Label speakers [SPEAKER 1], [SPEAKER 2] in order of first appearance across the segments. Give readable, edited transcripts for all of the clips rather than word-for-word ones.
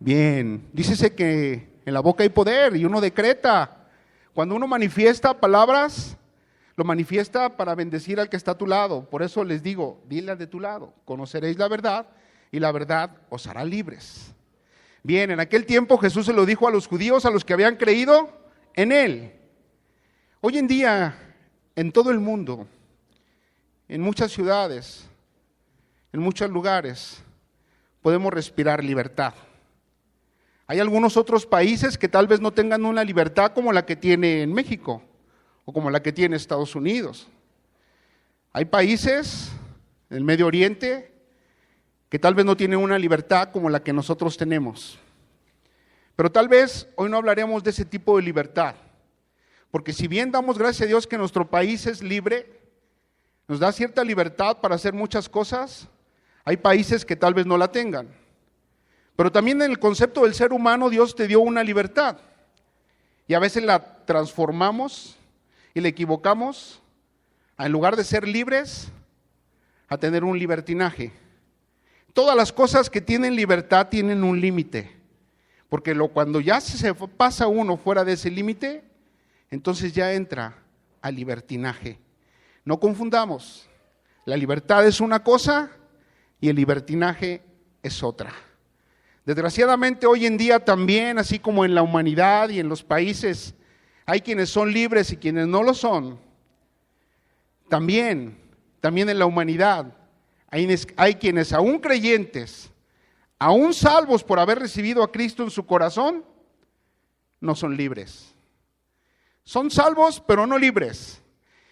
[SPEAKER 1] Bien, dícese que en la boca hay poder y uno decreta. Cuando uno manifiesta palabras, lo manifiesta para bendecir al que está a tu lado. Por eso les digo, dile al de tu lado, conoceréis la verdad y la verdad os hará libres. Bien, en aquel tiempo Jesús se lo dijo a los judíos, a los que habían creído en Él. Hoy en día, en todo el mundo, en muchas ciudades, en muchos lugares, podemos respirar libertad. Hay algunos otros países que tal vez no tengan una libertad como la que tiene en México o como la que tiene Estados Unidos. Hay países en el Medio Oriente que tal vez no tienen una libertad como la que nosotros tenemos. Pero tal vez hoy no hablaremos de ese tipo de libertad, porque si bien damos gracias a Dios que nuestro país es libre, nos da cierta libertad para hacer muchas cosas, hay países que tal vez no la tengan. Pero también en el concepto del ser humano Dios te dio una libertad y a veces la transformamos y la equivocamos en lugar de ser libres a tener un libertinaje. Todas las cosas que tienen libertad tienen un límite, porque cuando ya se pasa uno fuera de ese límite, entonces ya entra al libertinaje. No confundamos, la libertad es una cosa y el libertinaje es otra. Desgraciadamente hoy en día también, así como en la humanidad y en los países, hay quienes son libres y quienes no lo son. También en la humanidad hay quienes aún creyentes, aún salvos por haber recibido a Cristo en su corazón, no son libres. Son salvos pero no libres.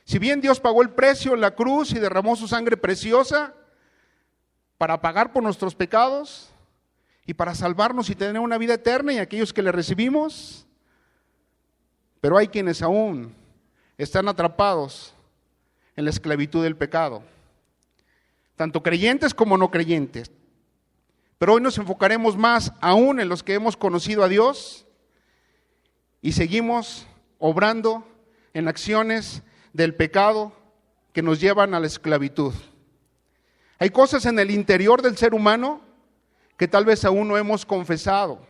[SPEAKER 1] Si bien Dios pagó el precio en la cruz y derramó su sangre preciosa para pagar por nuestros pecados y para salvarnos y tener una vida eterna y aquellos que le recibimos, pero hay quienes aún están atrapados en la esclavitud del pecado, tanto creyentes como no creyentes. Pero hoy nos enfocaremos más aún en los que hemos conocido a Dios y seguimos obrando en acciones del pecado que nos llevan a la esclavitud. Hay cosas en el interior del ser humano que tal vez aún no hemos confesado,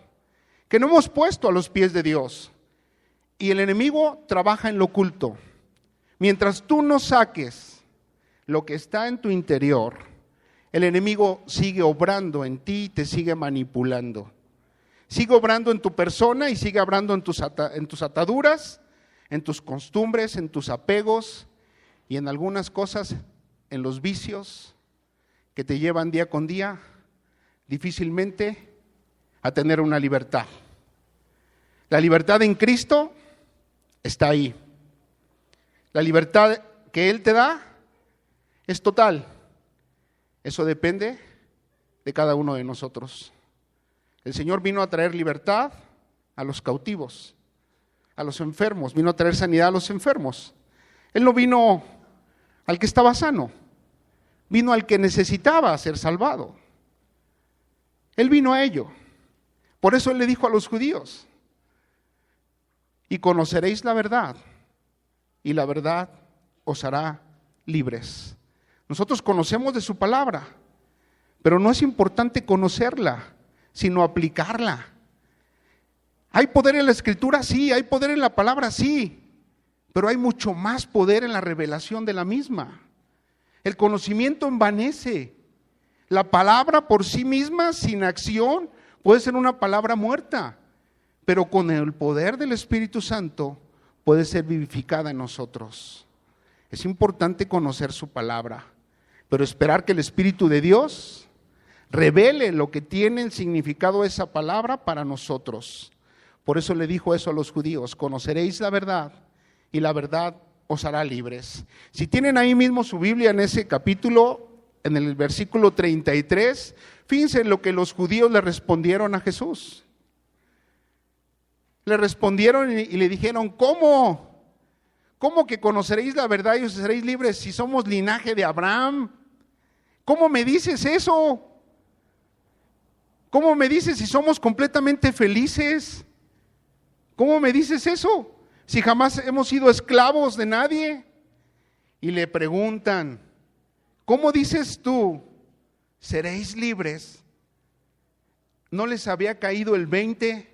[SPEAKER 1] que no hemos puesto a los pies de Dios. Y el enemigo trabaja en lo oculto. Mientras tú no saques lo que está en tu interior, el enemigo sigue obrando en ti y te sigue manipulando. Sigue obrando en tu persona y sigue obrando en tus ataduras, en tus costumbres, en tus apegos y en algunas cosas, en los vicios que te llevan día con día difícilmente a tener una libertad. La libertad en Cristo está ahí. La libertad que Él te da es total. Eso depende de cada uno de nosotros. El Señor vino a traer libertad a los cautivos, a los enfermos, vino a traer sanidad a los enfermos. Él no vino al que estaba sano, vino al que necesitaba ser salvado. Él vino a ello. Por eso Él le dijo a los judíos: y conoceréis la verdad, y la verdad os hará libres. Nosotros conocemos de su palabra, pero no es importante conocerla, sino aplicarla. ¿Hay poder en la Escritura? Sí. ¿Hay poder en la palabra? Sí. Pero hay mucho más poder en la revelación de la misma. El conocimiento envanece. La palabra por sí misma, sin acción, puede ser una palabra muerta, pero con el poder del Espíritu Santo puede ser vivificada en nosotros. Es importante conocer su palabra, pero esperar que el Espíritu de Dios revele lo que tiene el significado de esa palabra para nosotros. Por eso le dijo eso a los judíos: conoceréis la verdad y la verdad os hará libres. Si tienen ahí mismo su Biblia en ese capítulo, en el versículo 33, fíjense en lo que los judíos le respondieron a Jesús. Le respondieron y le dijeron: ¿cómo? ¿Cómo que conoceréis la verdad y os seréis libres si somos linaje de Abraham? ¿Cómo me dices eso? ¿Cómo me dices si somos completamente felices? ¿Cómo me dices eso si jamás hemos sido esclavos de nadie? Y le preguntan: ¿cómo dices tú, seréis libres? no les había caído el 20.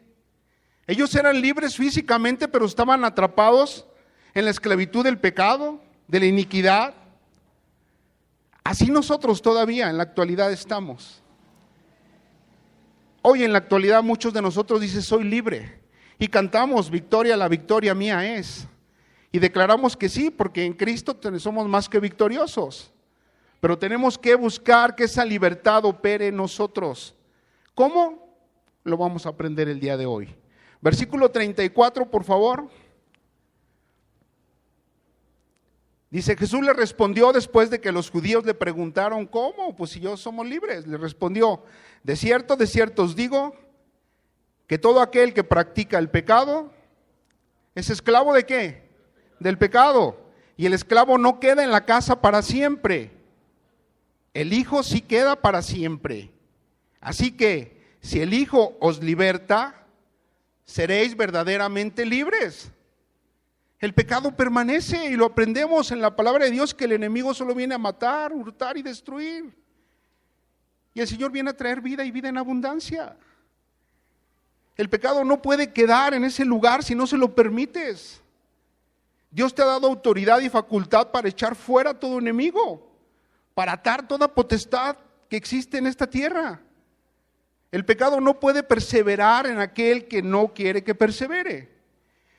[SPEAKER 1] Ellos eran libres físicamente, pero estaban atrapados en la esclavitud del pecado, de la iniquidad. Así nosotros todavía en la actualidad estamos. Hoy en la actualidad muchos de nosotros dicen soy libre y cantamos victoria, la victoria mía es. Y declaramos que sí, porque en Cristo somos más que victoriosos. Pero tenemos que buscar que esa libertad opere en nosotros. ¿Cómo? Lo vamos a aprender el día de hoy. Versículo 34, por favor. Dice, Jesús le respondió después de que los judíos le preguntaron, ¿cómo? Pues si yo somos libres. Le respondió, de cierto os digo, que todo aquel que practica el pecado, ¿es esclavo de qué? Del pecado. Y el esclavo no queda en la casa para siempre. El Hijo sí queda para siempre. Así que, si el Hijo os liberta, seréis verdaderamente libres. El pecado permanece y lo aprendemos en la palabra de Dios que el enemigo solo viene a matar, hurtar y destruir. Y el Señor viene a traer vida y vida en abundancia. El pecado no puede quedar en ese lugar si no se lo permites. Dios te ha dado autoridad y facultad para echar fuera todo enemigo, para atar toda potestad que existe en esta tierra. El pecado no puede perseverar en aquel que no quiere que persevere.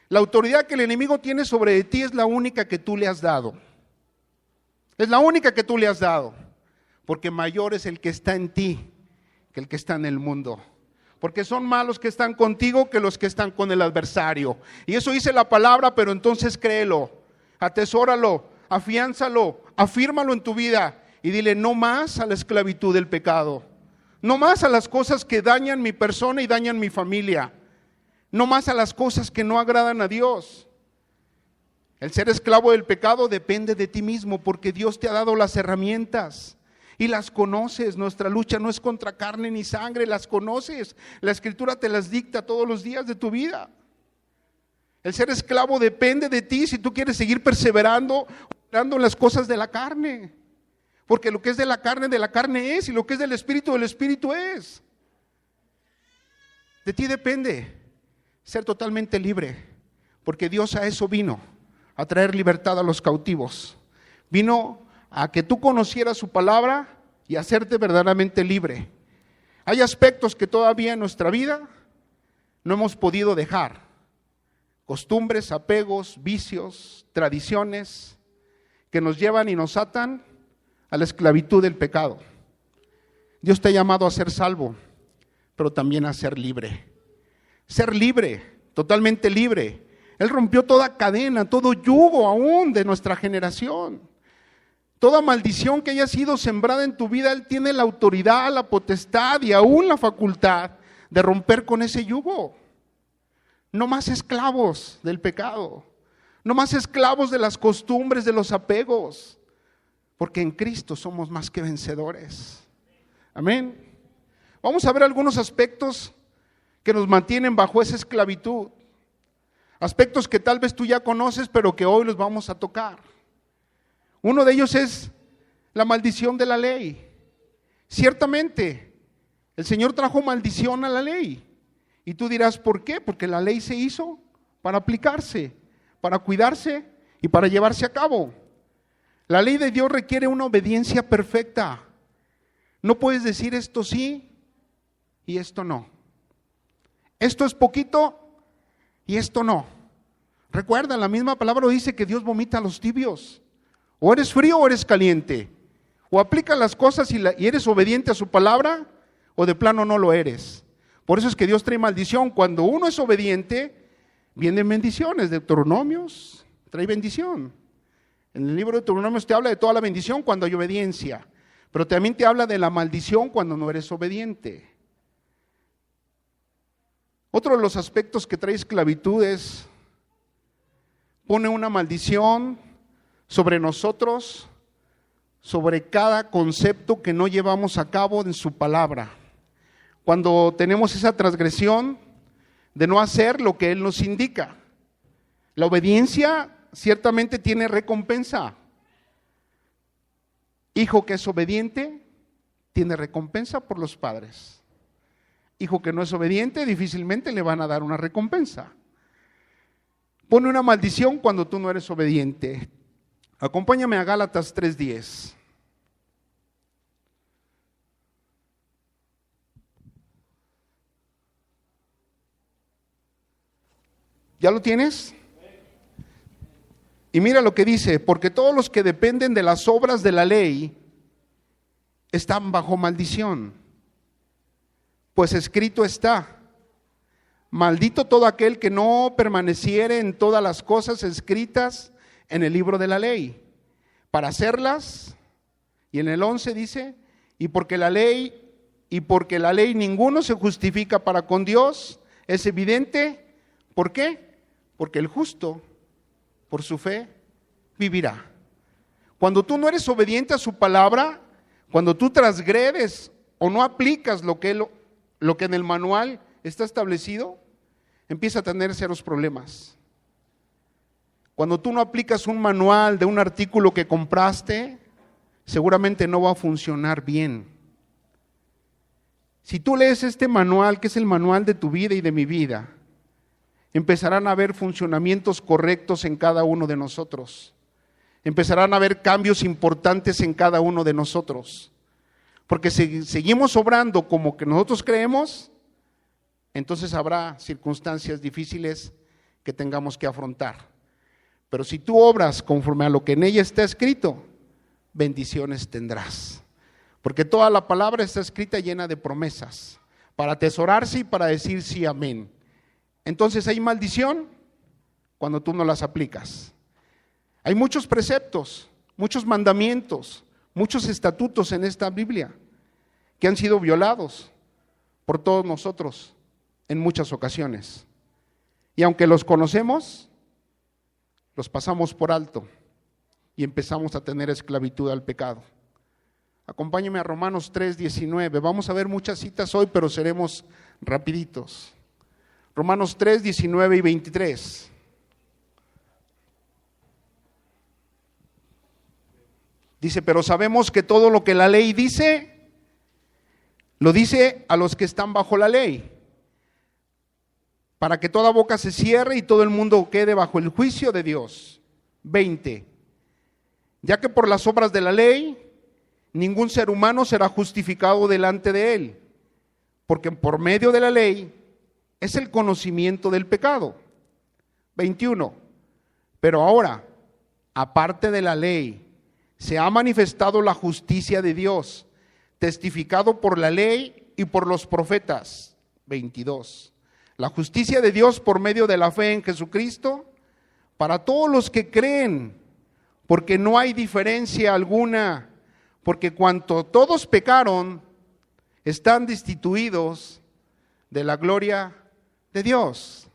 [SPEAKER 1] La autoridad que el enemigo tiene sobre ti es la única que tú le has dado. Es la única que tú le has dado. Porque mayor es el que está en ti que el que está en el mundo. Porque son más los que están contigo que los que están con el adversario. Y eso dice la palabra, pero entonces créelo, atesóralo, afiánzalo, afírmalo en tu vida y dile no más a la esclavitud del pecado. No más a las cosas que dañan mi persona y dañan mi familia. No más a las cosas que no agradan a Dios. El ser esclavo del pecado depende de ti mismo porque Dios te ha dado las herramientas y las conoces. Nuestra lucha no es contra carne ni sangre, las conoces. La Escritura te las dicta todos los días de tu vida. El ser esclavo depende de ti si tú quieres seguir perseverando, operando en las cosas de la carne. Porque lo que es de la carne es, y lo que es del espíritu es. De ti depende ser totalmente libre, porque Dios a eso vino, a traer libertad a los cautivos. Vino a que tú conocieras su palabra y a hacerte verdaderamente libre. Hay aspectos que todavía en nuestra vida no hemos podido dejar. Costumbres, apegos, vicios, tradiciones que nos llevan y nos atan a la esclavitud del pecado. Dios te ha llamado a ser salvo, pero también a ser libre. Ser libre, totalmente libre. Él rompió toda cadena, todo yugo aún de nuestra generación. Toda maldición que haya sido sembrada en tu vida, Él tiene la autoridad, la potestad y aún la facultad de romper con ese yugo. No más esclavos del pecado, no más esclavos de las costumbres, de los apegos, porque en Cristo somos más que vencedores. Amén. Vamos a ver algunos aspectos que nos mantienen bajo esa esclavitud. Aspectos que tal vez tú ya conoces, pero que hoy los vamos a tocar. Uno de ellos es la maldición de la ley. Ciertamente, el Señor trajo maldición a la ley. Y tú dirás, ¿por qué? Porque la ley se hizo para aplicarse, para cuidarse y para llevarse a cabo. La ley de Dios requiere una obediencia perfecta. No puedes decir esto sí y esto no. Esto es poquito y esto no. Recuerda, la misma palabra dice que Dios vomita a los tibios. O eres frío o eres caliente. O aplicas las cosas y eres obediente a su palabra, o de plano no lo eres. Por eso es que Dios trae maldición. Cuando uno es obediente, vienen bendiciones. Deuteronomios trae bendición. En el libro de Deuteronomios te habla de toda la bendición cuando hay obediencia. Pero también te habla de la maldición cuando no eres obediente. Otro de los aspectos que trae esclavitud es, pone una maldición sobre nosotros, sobre cada concepto que no llevamos a cabo en su palabra. Cuando tenemos esa transgresión de no hacer lo que Él nos indica. La obediencia ciertamente tiene recompensa. Hijo que es obediente tiene recompensa por los padres. hijo que no es obediente, difícilmente le van a dar una recompensa. Pone una maldición cuando tú no eres obediente. Acompáñame a Gálatas 3:10. ¿Ya lo tienes? Y mira lo que dice, porque todos los que dependen de las obras de la ley están bajo maldición. Pues escrito está, maldito todo aquel que no permaneciere en todas las cosas escritas en el libro de la ley, para hacerlas. Y en el 11 dice, y porque la ley ninguno se justifica para con Dios, es evidente. ¿Por qué? Porque el justo por su fe vivirá. Cuando tú no eres obediente a su palabra, cuando tú transgredes o no aplicas lo que en el manual está establecido, empieza a tener serios problemas. Cuando tú no aplicas un manual de un artículo que compraste, seguramente no va a funcionar bien. Si tú lees este manual, que es el manual de tu vida y de mi vida, empezarán a haber funcionamientos correctos en cada uno de nosotros. Empezarán a haber cambios importantes en cada uno de nosotros. Porque si seguimos obrando como que nosotros creemos, entonces habrá circunstancias difíciles que tengamos que afrontar. Pero si tú obras conforme a lo que en ella está escrito, bendiciones tendrás. Porque toda la palabra está escrita llena de promesas, para atesorarse y para decir sí, amén. Entonces hay maldición cuando tú no las aplicas. Hay muchos preceptos, muchos mandamientos, muchos estatutos en esta Biblia que han sido violados por todos nosotros en muchas ocasiones. Y aunque los conocemos, los pasamos por alto y empezamos a tener esclavitud al pecado. Acompáñame a Romanos 3:19. Vamos a ver muchas citas hoy, pero seremos rapiditos. Romanos 3:19 y 23. Dice, pero sabemos que todo lo que la ley dice, lo dice a los que están bajo la ley, para que toda boca se cierre y todo el mundo quede bajo el juicio de Dios. 20. Ya que por las obras de la ley, ningún ser humano será justificado delante de él, porque por medio de la ley es el conocimiento del pecado. 21. Pero ahora, aparte de la ley, se ha manifestado la justicia de Dios, testificado por la ley y por los profetas. 22. La justicia de Dios por medio de la fe en Jesucristo, para todos los que creen, porque no hay diferencia alguna, porque cuanto todos pecaron, están destituidos de la gloria de Dios.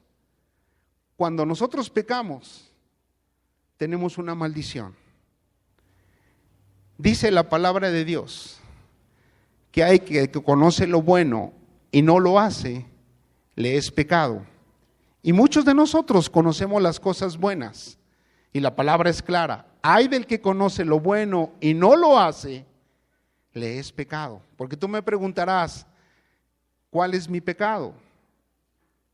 [SPEAKER 1] Cuando nosotros pecamos, tenemos una maldición. Dice la palabra de Dios que hay que conoce lo bueno y no lo hace, le es pecado. Y muchos de nosotros conocemos las cosas buenas y la palabra es clara. Ay del que conoce lo bueno y no lo hace, le es pecado. Porque tú me preguntarás, ¿cuál es mi pecado?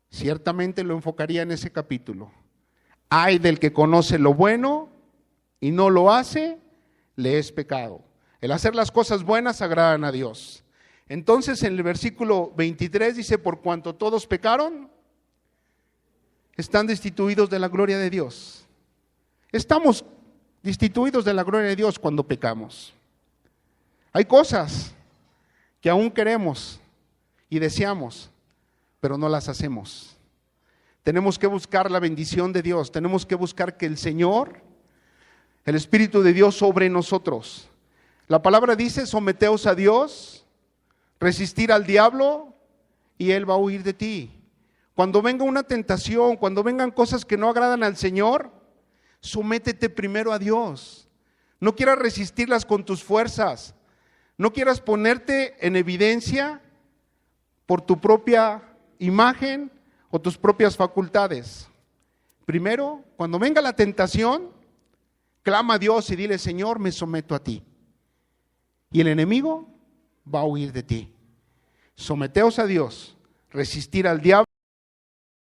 [SPEAKER 1] Ciertamente lo enfocaría en ese capítulo. Ay del que conoce lo bueno y no lo hace, le es pecado. El hacer las cosas buenas agradan a Dios. Entonces en el versículo 23 dice, por cuanto todos pecaron, están destituidos de la gloria de Dios. Estamos destituidos de la gloria de Dios cuando pecamos. Hay cosas que aún queremos y deseamos, pero no las hacemos. Tenemos que buscar la bendición de Dios, tenemos que buscar que el Señor, el Espíritu de Dios sobre nosotros. La palabra dice, someteos a Dios, resistir al diablo y Él va a huir de ti. Cuando venga una tentación, cuando vengan cosas que no agradan al Señor, sométete primero a Dios. No quieras resistirlas con tus fuerzas. No quieras ponerte en evidencia por tu propia imagen o tus propias facultades. Primero, cuando venga la tentación, clama a Dios y dile, Señor, me someto a ti. Y el enemigo va a huir de ti. Someteos a Dios, resistir al diablo